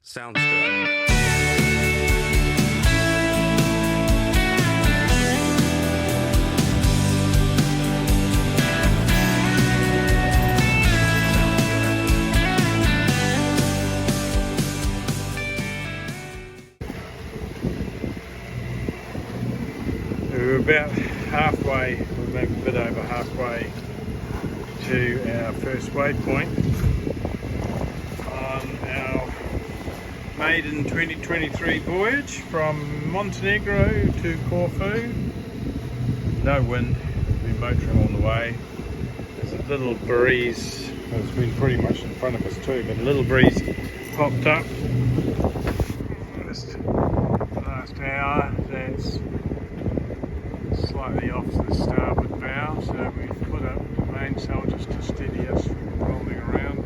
Sounds good. We're about halfway, we're maybe a bit over halfway to our first waypoint on our maiden 2023 voyage from Montenegro to Corfu. No wind, we've been motoring all the way. There's a little breeze, it's been pretty much in front of us too, but a little breeze popped up just the last hour. That's slightly off the starboard bow, so we've put up the mainsail just to steady us from rolling around.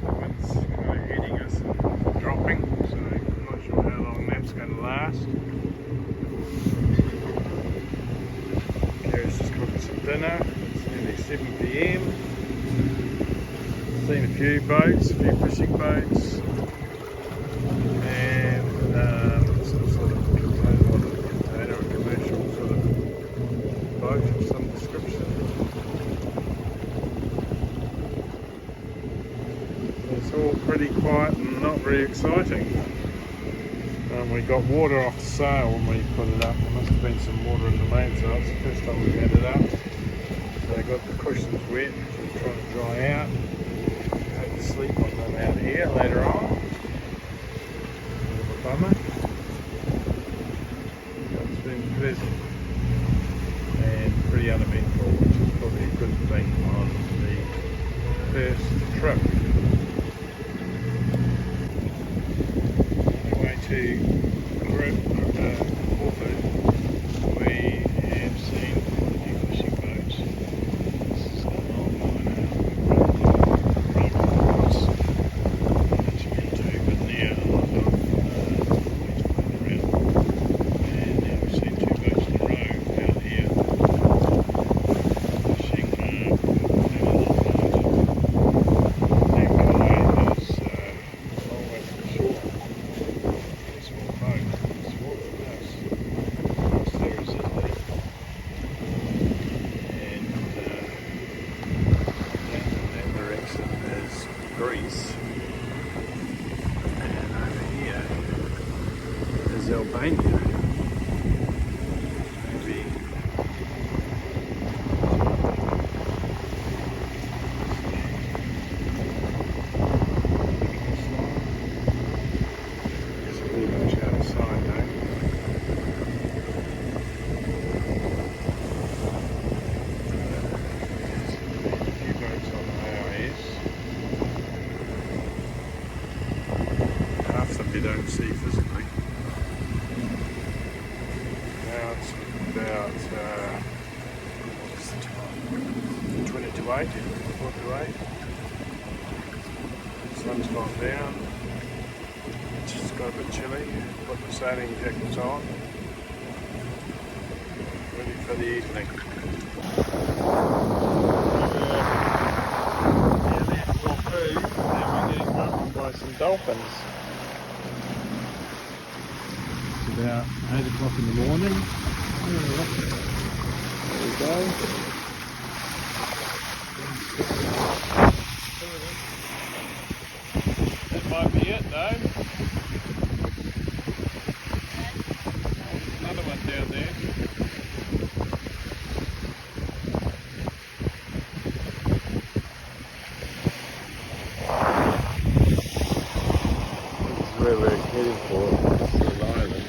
The wind's kind of heading us and dropping, so I'm not sure how long that's going to last. Kara's just cooking some dinner. It's nearly 7 PM. Seen a few boats, a few fishing boats, and some sort of container or commercial sort of boat of some description. It's all pretty quiet and not very exciting. We got water off the sail when we put it up. There must have been some water in the mainsail. It's the first time we've had it up. So I got the cushions wet, just trying to dry out. Hope to sleep on them out here later on. Bit of a bummer. It's been pleasant and pretty uneventful, which is probably a good thing on the first trip. On the way to Koror, we have seen a few fishing boats. This is an old liner, rowing across, literally 2, but now a lot of around. And now we've seen 2 boats in a row out here fishing down a little mountain. That guy is a long way from shore. A small boat, smaller than us. Across there is Italy. And in that direction is Greece. And over here is Albania. Maybe it's pretty much outside now. There's a few boats on the AIS. Half of them you don't see physically. Now it's about, what's the time? 20 to 8, 4 to 8. Sun's gone down. It's just got a bit chilly. Put the sailing jackets on. Ready for the evening. Yeah, there's Corfu. Now we're getting welcomed by some dolphins. It's about 8 o'clock in the morning. There we go. That might be it though. Another one down there. This is where we're heading for. This is an island.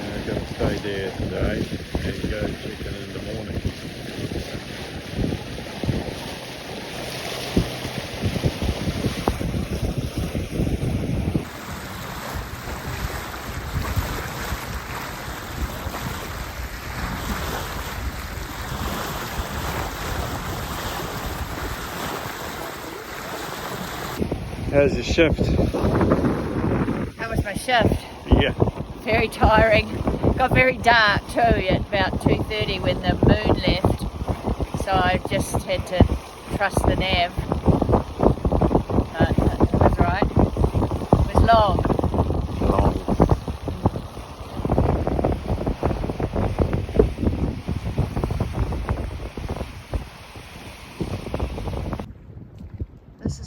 And we're going to stay there today and go check in the morning. How's your shift? How was my shift? Yeah. Very tiring. Got very dark too at about 2:30 when the moon left. So I just had to trust the nav.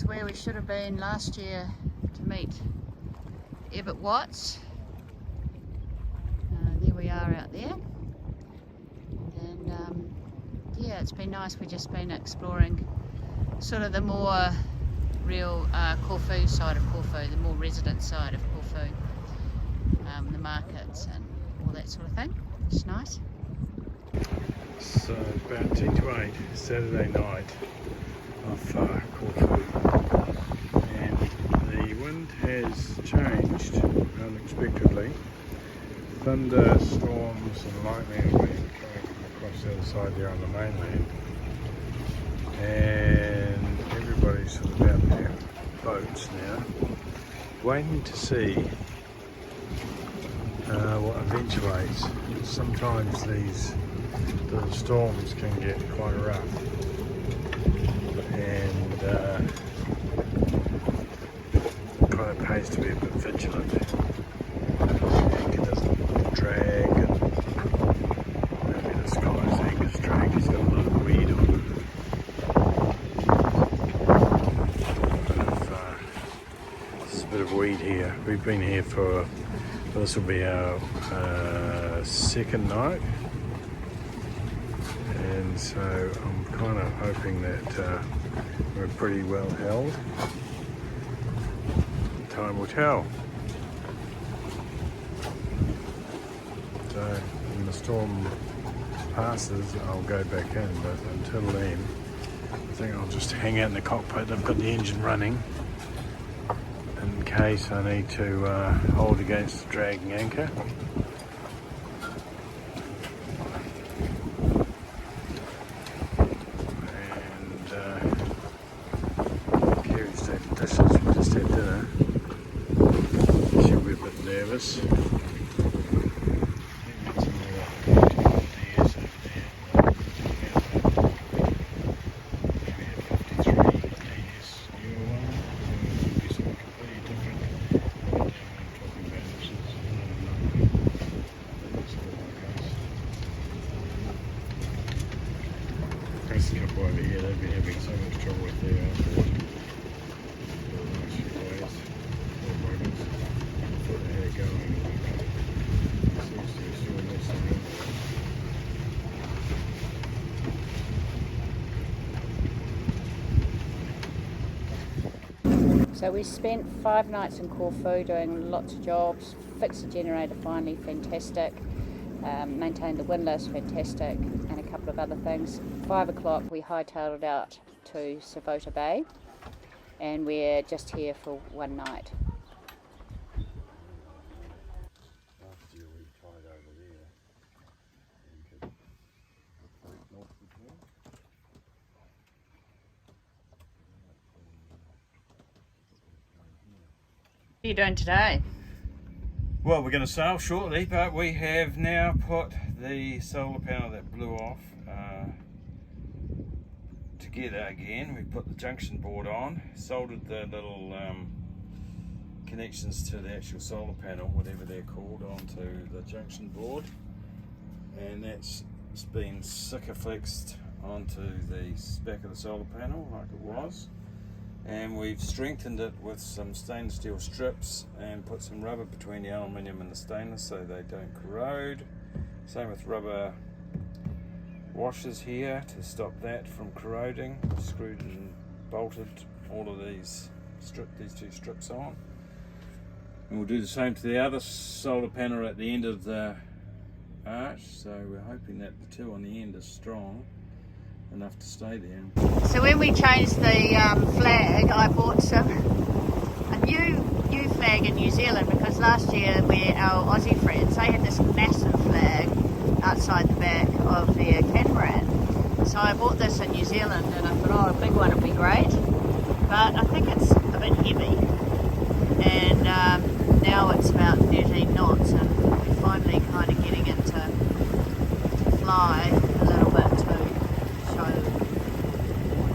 where we should have been last year to meet Ebert Watts. There we are out there. And yeah, it's been nice. We've just been exploring sort of the more real Corfu side of Corfu, the more resident side of Corfu, the markets and all that sort of thing, which is nice. So about 10 to 8 Saturday night off Corfu, and the wind has changed unexpectedly. Thunderstorms and lightning have been coming across the other side there on the mainland, and everybody's sort of out their boats now, waiting to see what eventuates. Sometimes these little storms can get quite rough, and kind of pays to be a bit vigilant. The anchor doesn't drag, and maybe this guy's anchor's drag, he's got a lot of weed on it. There's a bit of weed here. We've been here for, this will be our second night, and so I'm kind of hoping that we're pretty well held. Time will tell. So when the storm passes, I'll go back in, but until then I think I'll just hang out in the cockpit. I've got the engine running in case I need to hold against the dragging anchor. Kerry's taking dishes, we just had dinner. She'll be a bit nervous. Over here, they've been having so much trouble with their board. The last few days, or moments, before they had it going. It seems to be still messing So we spent 5 nights in Corfu doing lots of jobs, fixed the generator finally, fantastic, maintained the windlass, fantastic, and a couple of other things. 5 o'clock we hightailed out to Savota Bay, and we're just here for one night. After you re-tied over there, you could break north between. What are you doing today? Well, we're going to sail shortly, but we have now put the solar panel that blew off together again. We put the junction board on, soldered the little connections to the actual solar panel, whatever they're called, onto the junction board, and that's been Sikaflexed onto the back of the solar panel like it was, and we've strengthened it with some stainless steel strips and put some rubber between the aluminium and the stainless so they don't corrode. Same with rubber washers here to stop that from corroding. Screwed and bolted all of these two strips on, and we'll do the same to the other solar panel at the end of the arch, so we're hoping that the two on the end are strong enough to stay there. So when we changed the flag, I bought a new flag in New Zealand, because last year our Aussie friends, they had this massive flag outside the back of their catamaran. So I bought this in New Zealand, and I thought, oh, a big one would be great, but I think it's a bit heavy, and now it's about 13 knots, and we're finally kind of getting it to fly a little bit to show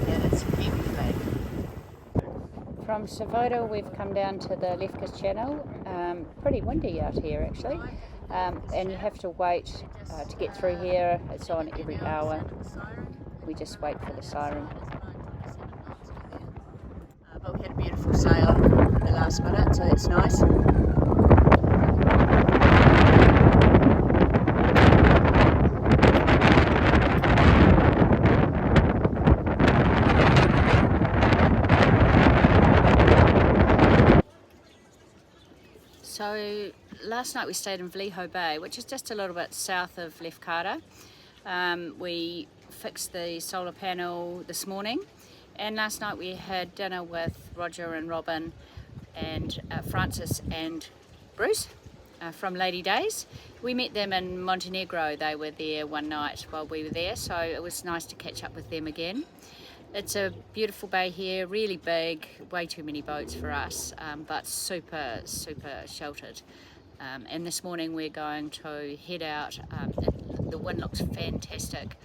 that it's a heavy flag. From Savota we've come down to the Lefkas Channel. Pretty windy out here actually, and you have to wait to get through here. It's on every hour. We just wait for the siren. But beautiful sail at the last minute, so that's nice. So last night we stayed in Vliho Bay, which is just a little bit south of Lefkada. We fixed the solar panel this morning, and last night we had dinner with Roger and Robin and Francis and Bruce from Lady Days. We met them in Montenegro. They were there one night while we were there, so it was nice to catch up with them again. It's a beautiful bay here, really big, way too many boats for us, but super sheltered. And this morning we're going to head out, the wind looks fantastic,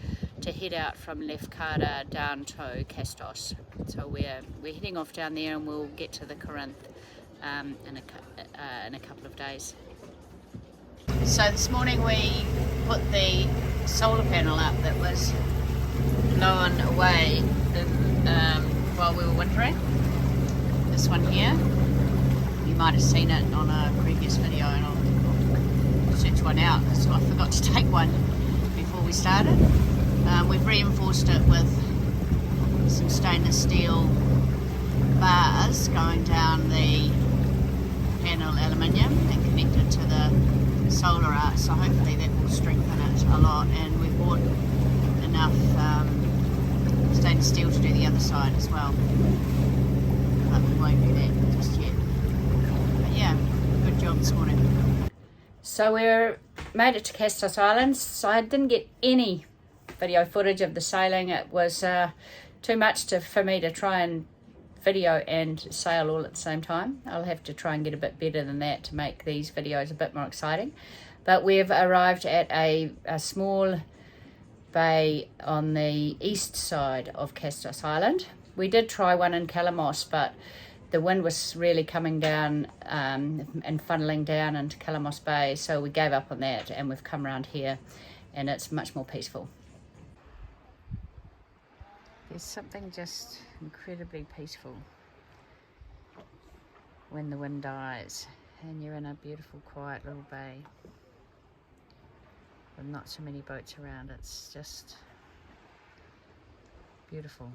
to head out from Lefkada down to Kastos. So we're heading off down there, and we'll get to the Corinth in a couple of days. So this morning we put the solar panel up that was blown away while we were wintering. This one here, you might have seen it on a previous video, and I'll search one out because I forgot to take one before we started. We've reinforced it with some stainless steel bars going down the panel aluminium and connected to the solar arc, so hopefully that will strengthen it a lot. And we bought enough stainless steel to do the other side as well, but we won't do that just yet. But yeah, good job this morning. So we made it to Kastos Islands. So I didn't get any video footage of the sailing. It was too much for me to try and video and sail all at the same time. I'll have to try and get a bit better than that to make these videos a bit more exciting. But we've arrived at a small bay on the east side of Kastos Island. We did try one in Kalamos, but the wind was really coming down and funneling down into Kalamos Bay, so we gave up on that, and we've come around here, and it's much more peaceful. There's something just incredibly peaceful when the wind dies and you're in a beautiful quiet little bay with not so many boats around. It's just beautiful.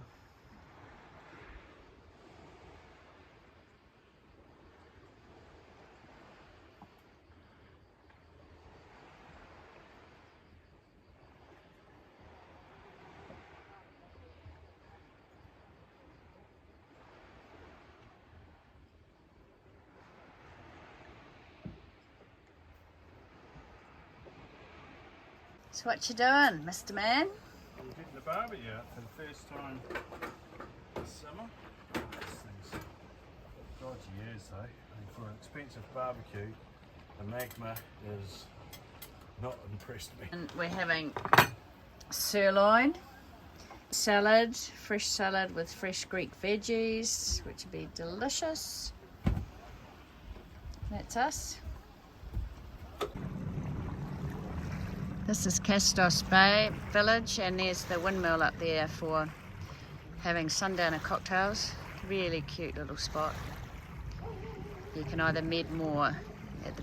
So what you doing, Mr. Man? I'm getting the barbie out for the first time this summer. These things dodgy years though. And for an expensive barbecue, the Magma is not impressed me. And we're having sirloin, salad, fresh salad with fresh Greek veggies, which would be delicious. That's us. This is Kastos Bay Village, and there's the windmill up there for having sundowner cocktails. Really cute little spot. You can either med moor at the